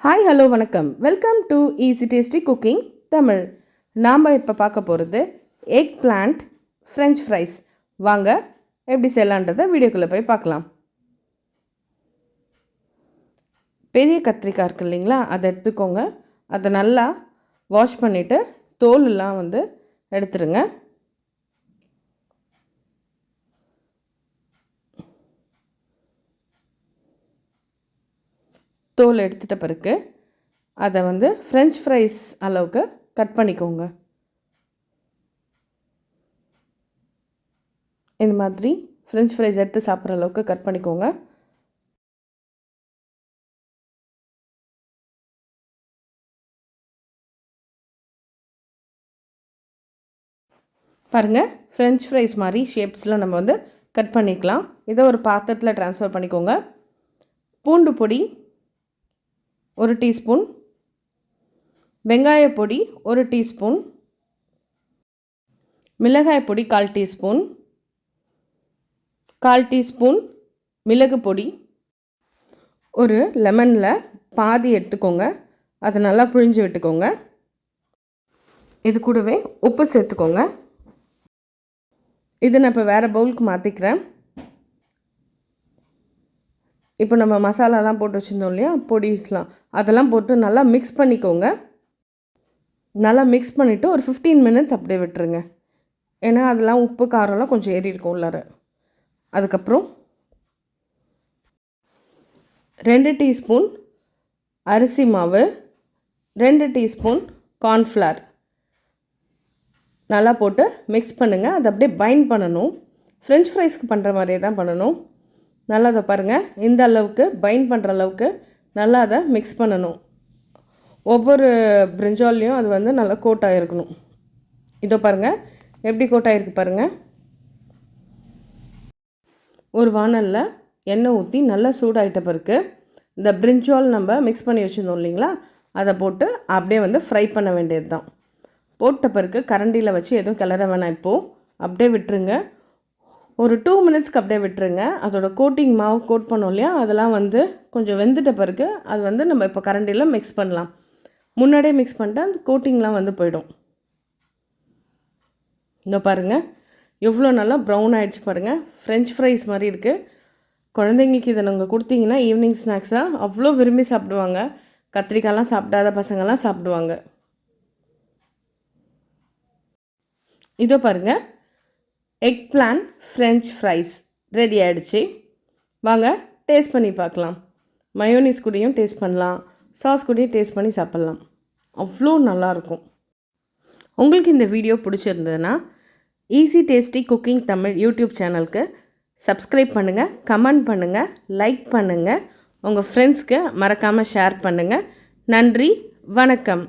Hi hello வணக்கம். Welcome to easy tasty cooking Tamil. நாம் இப்போ பார்க்க போகிறது எக் பிளான்ட் ஃப்ரெஞ்ச் ஃப்ரைஸ். வாங்க எப்படி செய்யலான்றதை வீடியோக்குள்ளே போய் பார்க்கலாம். பெரிய கத்திரிக்காய் இருக்குது இல்லைங்களா, அதை எடுத்துக்கோங்க. அதை நல்லா வாஷ் பண்ணிவிட்டு தோலெல்லாம் எடுத்துருங்க. தோல் எடுத்துகிட்ட பிறகு அதை ஃப்ரெஞ்ச் ஃப்ரைஸ் அளவுக்கு கட் பண்ணிக்கோங்க. இந்த மாதிரி ஃப்ரெஞ்ச் ஃப்ரைஸ் எடுத்து சாப்பிட்ற அளவுக்கு கட் பண்ணிக்கோங்க. பாருங்கள், ஃப்ரெஞ்ச் ஃப்ரைஸ் மாதிரி ஷேப்ஸில் நம்ம கட் பண்ணிக்கலாம். இதை ஒரு பாத்திரத்தில் ட்ரான்ஸ்ஃபர் பண்ணிக்கோங்க. பூண்டு பொடி 1 டீஸ்பூன், வெங்காய பொடி 1 டீஸ்பூன், மிளகாய் பொடி 1/4 டீஸ்பூன், 1/4 டீஸ்பூன் மிளகு பொடி, ஒரு லெமனில் பாதி எடுத்துக்கோங்க. அதை நல்லா புழிஞ்சு விட்டுக்கோங்க. இது கூடவே உப்பு சேர்த்துக்கோங்க. இது நான் இப்போ வேறு பவுலுக்கு மாற்றிக்கிறேன். இப்போ நம்ம மசாலாலாம் போட்டு வச்சுருந்தோம் இல்லையா, பொடிஸ்லாம், அதெல்லாம் போட்டு நல்லா மிக்ஸ் பண்ணிக்கோங்க. நல்லா மிக்ஸ் பண்ணிவிட்டு ஒரு 15 மினிட்ஸ் அப்படியே விட்டுருங்க. ஏன்னா அதெல்லாம் உப்பு காரம்லாம் கொஞ்சம் ஏறி இருக்கும் உள்ளார. அதுக்கப்புறம் 2 டீஸ்பூன் அரிசி மாவு, 2 டீஸ்பூன் கார்ன்ஃப்ளவர் நல்லா போட்டு மிக்ஸ் பண்ணுங்கள். அதை அப்படியே பைண்ட் பண்ணணும். ஃப்ரெஞ்ச் ஃப்ரைஸ்க்கு பண்ணுற மாதிரியே தான் பண்ணணும். நல்லா அதை பாருங்கள், இந்த அளவுக்கு பைண்ட் பண்ணுற அளவுக்கு நல்லா அதை மிக்ஸ் பண்ணணும். ஒவ்வொரு பிரிஞ்சால்லையும் அது நல்லா கோட் ஆகிருக்கணும். இதோ பாருங்கள் எப்படி கோட் ஆகிருக்கு பாருங்கள். ஒரு வானலில் எண்ணெய் ஊற்றி நல்லா சூடாகிட்ட பிறகு இந்த பிரிஞ்சால் நம்ம மிக்ஸ் பண்ணி வச்சுருந்தோம் இல்லைங்களா, அதை போட்டு அப்படியே ஃப்ரை பண்ண வேண்டியது தான். போட்ட பிறகு கரண்டியில் வச்சு எதுவும் கிளற வேணாம். இப்போது அப்படியே விட்டுருங்க. ஒரு 2 மினிட்ஸ்க்கு அப்படியே விட்டுருங்க. அதோட கோட்டிங் மாவு கோட் பண்ணோம் இல்லையா, அதெல்லாம் கொஞ்சம் வெந்துட்ட பிறகு அது நம்ம இப்போ கரண்டியில் மிக்ஸ் பண்ணலாம். முன்னாடியே மிக்ஸ் பண்ணிட்டா அந்த கோட்டிங்லாம் போயிடும். இந்த பாருங்கள் எவ்வளோ நல்லா ப்ரௌன் ஆகிடுச்சு பாருங்கள். ஃப்ரெஞ்ச் ஃப்ரைஸ் மாதிரி இருக்குது. குழந்தைங்களுக்கு இதை நீங்கள் கொடுத்தீங்கன்னா ஈவினிங் ஸ்நாக்ஸாக அவ்வளோ விரும்பி சாப்பிடுவாங்க. கத்திரிக்காயெலாம் சாப்பிடாத பசங்கள்லாம் சாப்பிடுவாங்க. இதோ பாருங்கள், eggplant french fries ready ஆகிடுச்சு. வாங்க டேஸ்ட் பண்ணி பார்க்கலாம். மயோனீஸ் கூடயும் டேஸ்ட் பண்ணலாம், சாஸ் கூடயும் டேஸ்ட் பண்ணி சாப்பிட்லாம். அவ்வளோ நல்லாயிருக்கும். உங்களுக்கு இந்த வீடியோ பிடிச்சிருந்ததுன்னா easy tasty cooking Tamil YouTube சேனலுக்கு சப்ஸ்கிரைப் பண்ணுங்கள், கமெண்ட் பண்ணுங்கள், லைக் பண்ணுங்கள், உங்கள் ஃப்ரெண்ட்ஸ்க்கு மறக்காமல் ஷேர் பண்ணுங்கள். நன்றி, வணக்கம்.